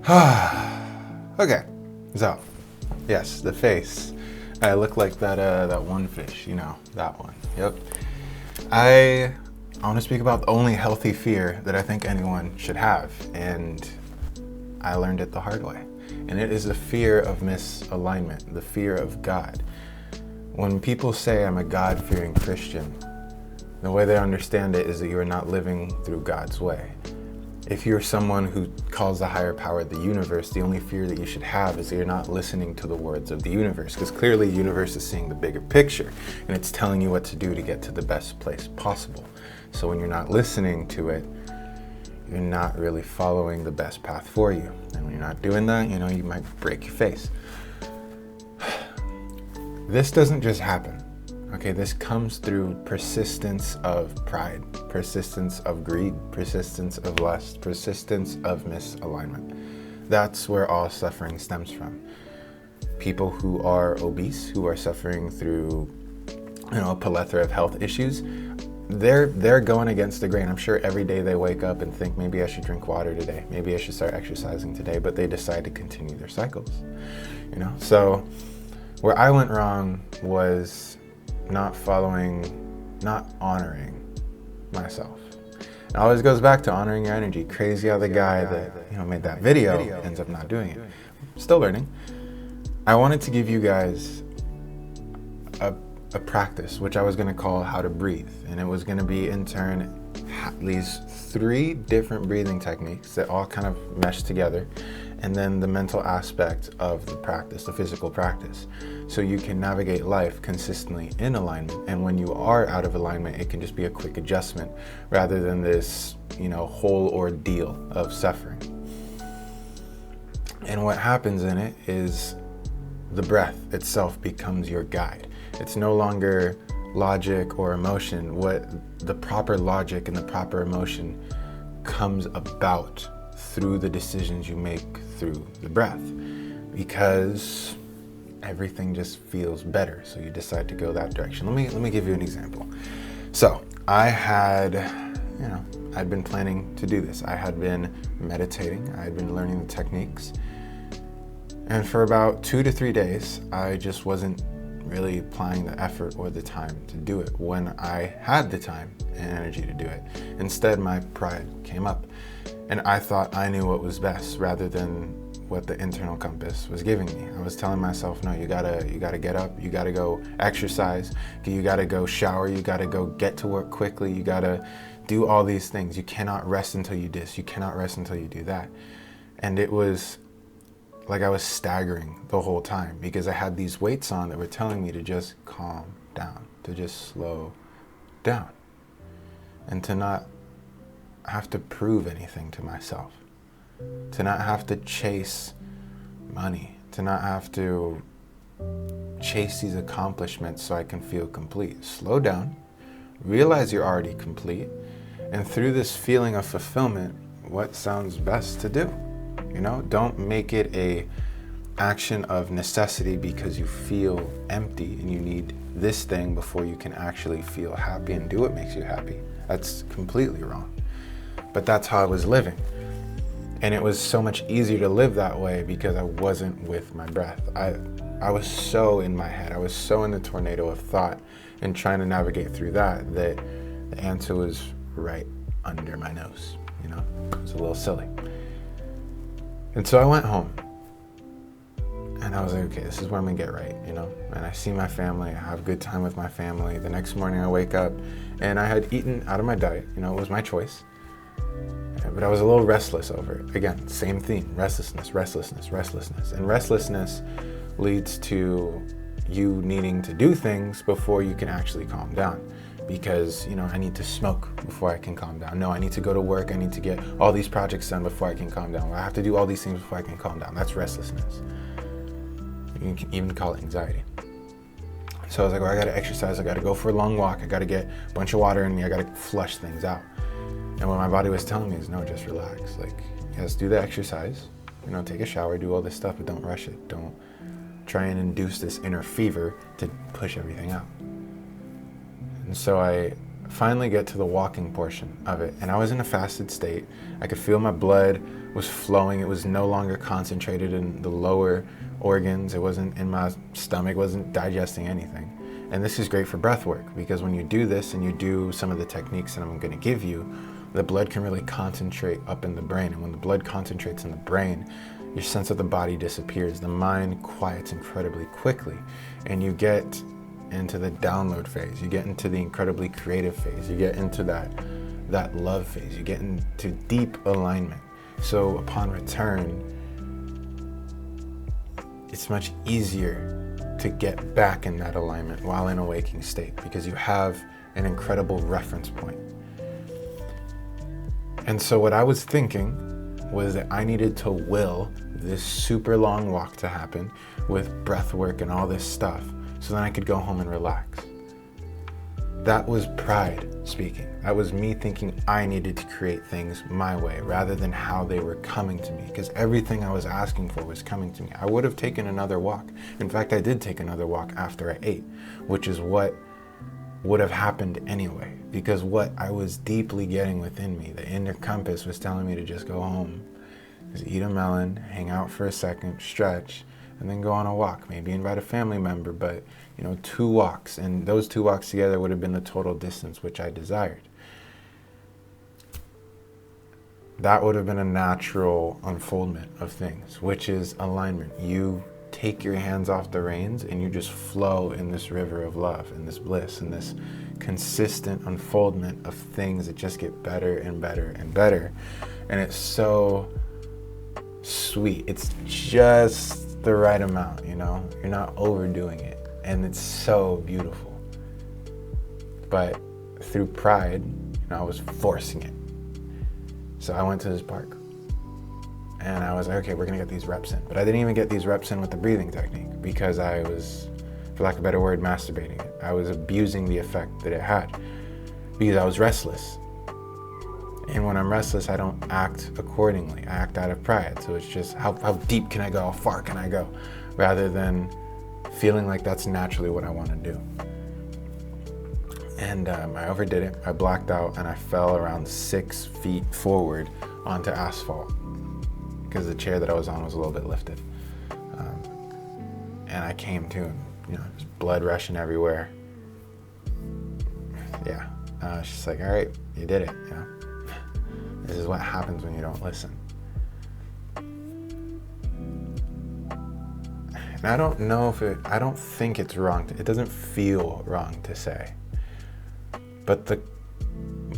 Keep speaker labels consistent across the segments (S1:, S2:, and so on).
S1: Okay, so, yes, the face. I look like that one fish, you know, that one. Yep. I want to speak about the only healthy fear that I think anyone should have, and I learned it the hard way. And it is the fear of misalignment, the fear of God. When people say I'm a God-fearing Christian, the way they understand it is that you are not living through God's way. If you're someone who calls the higher power the universe, the only fear that you should have is that you're not listening to the words of the universe, because clearly the universe is seeing the bigger picture and it's telling you what to do to get to the best place possible. So when you're not listening to it, you're not really following the best path for you. And when you're not doing that, you know, you might break your face. This doesn't just happen. Okay, this comes through persistence of pride, persistence of greed, persistence of lust, persistence of misalignment. That's where all suffering stems from. People who are obese, who are suffering through, a plethora of health issues, they're going against the grain. I'm sure every day they wake up and think, maybe I should drink water today, maybe I should start exercising today, but they decide to continue their cycles. So where I went wrong was not honoring myself. It always goes back to honoring your energy. Crazy how the guy that made that video ends up not doing it. Still learning. I wanted to give you guys a practice, which I was going to call how to breathe, and it was going to be in turn these 3 different breathing techniques that all kind of mesh together, and then the mental aspect of the practice, the physical practice, so you can navigate life consistently in alignment. And when you are out of alignment, it can just be a quick adjustment rather than this, whole ordeal of suffering. And what happens in it is the breath itself becomes your guide. It's no longer logic or emotion. What the proper logic and the proper emotion comes about through the decisions you make through the breath, because everything just feels better. So you decide to go that direction. Let me give you an example. So I had, I'd been planning to do this. I had been meditating. I had been learning the techniques. And for about 2 to 3 days, I just wasn't really applying the effort or the time to do it when I had the time and energy to do it. Instead, my pride came up, and I thought I knew what was best rather than what the internal compass was giving me. I was telling myself, no, you gotta get up, you gotta go exercise, you gotta go shower, you gotta go get to work quickly, you gotta do all these things. You cannot rest until you do this, you cannot rest until you do that. And it was like I was staggering the whole time, because I had these weights on that were telling me to just calm down, to just slow down, and to not have to prove anything to myself, to not have to chase money, to not have to chase these accomplishments so I can feel complete. Slow down, realize you're already complete, and through this feeling of fulfillment, what sounds best to do? Don't make it a action of necessity because you feel empty and you need this thing before you can actually feel happy and do what makes you happy. That's completely wrong. But that's how I was living. And it was so much easier to live that way because I wasn't with my breath. I was so in my head. I was so in the tornado of thought and trying to navigate through that the answer was right under my nose. It was a little silly. And so I went home, and I was like, okay, this is where I'm gonna get right, and I see my family, I have a good time with my family. The next morning I wake up, and I had eaten out of my diet, it was my choice, but I was a little restless over it. Again, same theme, restlessness. And restlessness leads to you needing to do things before you can actually calm down. Because, I need to smoke before I can calm down. No, I need to go to work. I need to get all these projects done before I can calm down. I have to do all these things before I can calm down. That's restlessness. You can even call it anxiety. So I was like, I gotta exercise. I gotta go for a long walk. I gotta get a bunch of water in me. I gotta flush things out. And what my body was telling me is, no, just relax. Like, yes, do the exercise. Take a shower, do all this stuff, but don't rush it. Don't try and induce this inner fever to push everything out. And so I finally get to the walking portion of it, and I was in a fasted state. I could feel my blood was flowing. It was no longer concentrated in the lower organs. It wasn't in my stomach, wasn't digesting anything. And this is great for breath work, because when you do this and you do some of the techniques that I'm going to give you, the blood can really concentrate up in the brain. And when the blood concentrates in the brain, your sense of the body disappears. The mind quiets incredibly quickly, and you get into the download phase. You get into the incredibly creative phase. You get into that love phase. You get into deep alignment. So upon return, it's much easier to get back in that alignment while in a waking state, because you have an incredible reference point. And so what I was thinking was that I needed to will this super long walk to happen with breath work and all this stuff, so then I could go home and relax. That was pride speaking. That was me thinking I needed to create things my way rather than how they were coming to me, because everything I was asking for was coming to me. I would have taken another walk. In fact, I did take another walk after I ate, which is what would have happened anyway, because what I was deeply getting within me, the inner compass, was telling me to just go home, just eat a melon, hang out for a second, stretch, and then go on a walk. Maybe invite a family member, but 2 walks, and those 2 walks together would have been the total distance which I desired. That would have been a natural unfoldment of things, which is alignment. You take your hands off the reins and you just flow in this river of love and this bliss and this consistent unfoldment of things that just get better and better and better. And it's so sweet. It's just the right amount, you're not overdoing it. And it's so beautiful. But through pride, I was forcing it. So I went to this park and I was like, okay, we're gonna get these reps in. But I didn't even get these reps in with the breathing technique, because I was, for lack of a better word, masturbating it. I was abusing the effect that it had, because I was restless. And when I'm restless, I don't act accordingly. I act out of pride. So it's just, how deep can I go? How far can I go? Rather than feeling like that's naturally what I want to do. And I overdid it. I blacked out and I fell around 6 feet forward onto asphalt, because the chair that I was on was a little bit lifted. And I came to, there's blood rushing everywhere. Yeah, I was just like, all right, you did it. This is what happens when you don't listen. And I don't know I don't think it's wrong. It doesn't feel wrong to say. But the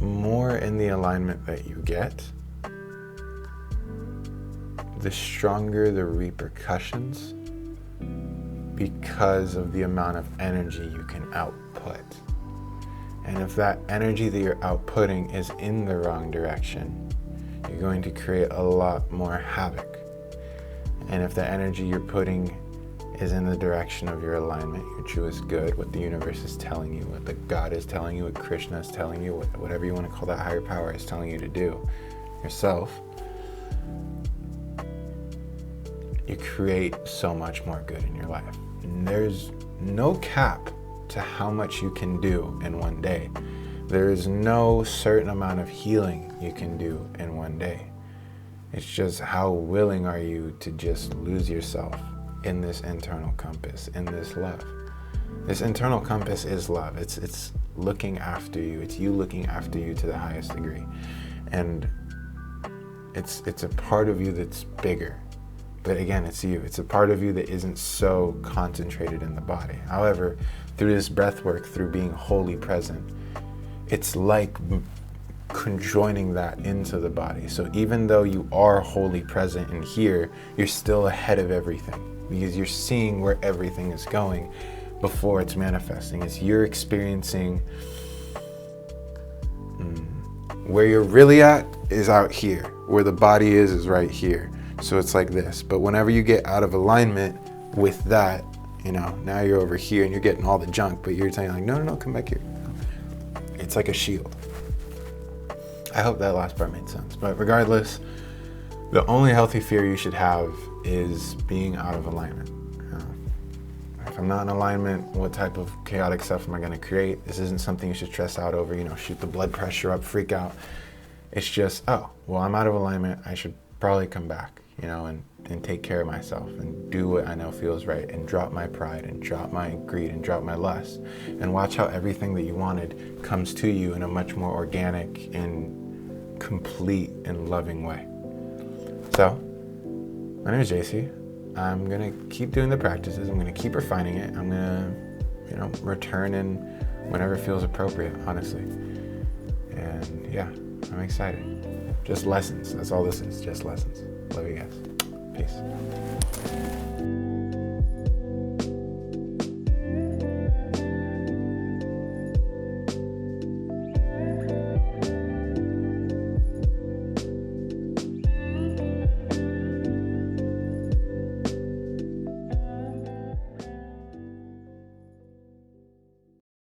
S1: more in the alignment that you get, the stronger the repercussions, because of the amount of energy you can output. And if that energy that you're outputting is in the wrong direction, you're going to create a lot more havoc. And if the energy you're putting is in the direction of your alignment, your truest good, what the universe is telling you, what the God is telling you, what Krishna is telling you, whatever you want to call that higher power is telling you to do, yourself, you create so much more good in your life. And there's no cap to how much you can do in one day. There is no certain amount of healing you can do in one day. It's just how willing are you to just lose yourself in this internal compass, in this love. This internal compass is love. It's looking after you. It's you looking after you to the highest degree. And it's a part of you that's bigger. But again, it's you. It's a part of you that isn't so concentrated in the body. However, through this breath work, through being wholly present, it's like conjoining that into the body. So even though you are wholly present in here, you're still ahead of everything, because you're seeing where everything is going before it's manifesting. It's you're experiencing where you're really at is out here. Where the body is right here. So it's like this. But whenever you get out of alignment with that, now you're over here and you're getting all the junk, but you're saying like, no, come back here. It's like a shield. I hope that last part made sense. But regardless, the only healthy fear you should have is being out of alignment. If I'm not in alignment, what type of chaotic stuff am I going to create? This isn't something you should stress out over, shoot the blood pressure up, freak out. It's just, I'm out of alignment. I should probably come back, and take care of myself and do what I know feels right and drop my pride and drop my greed and drop my lust and watch how everything that you wanted comes to you in a much more organic and complete and loving way. So, my name is JC. I'm going to keep doing the practices. I'm going to keep refining it. I'm going to, return in whenever feels appropriate, honestly. And yeah, I'm excited. Just lessons. That's all this is. Just lessons. Love you guys. Peace.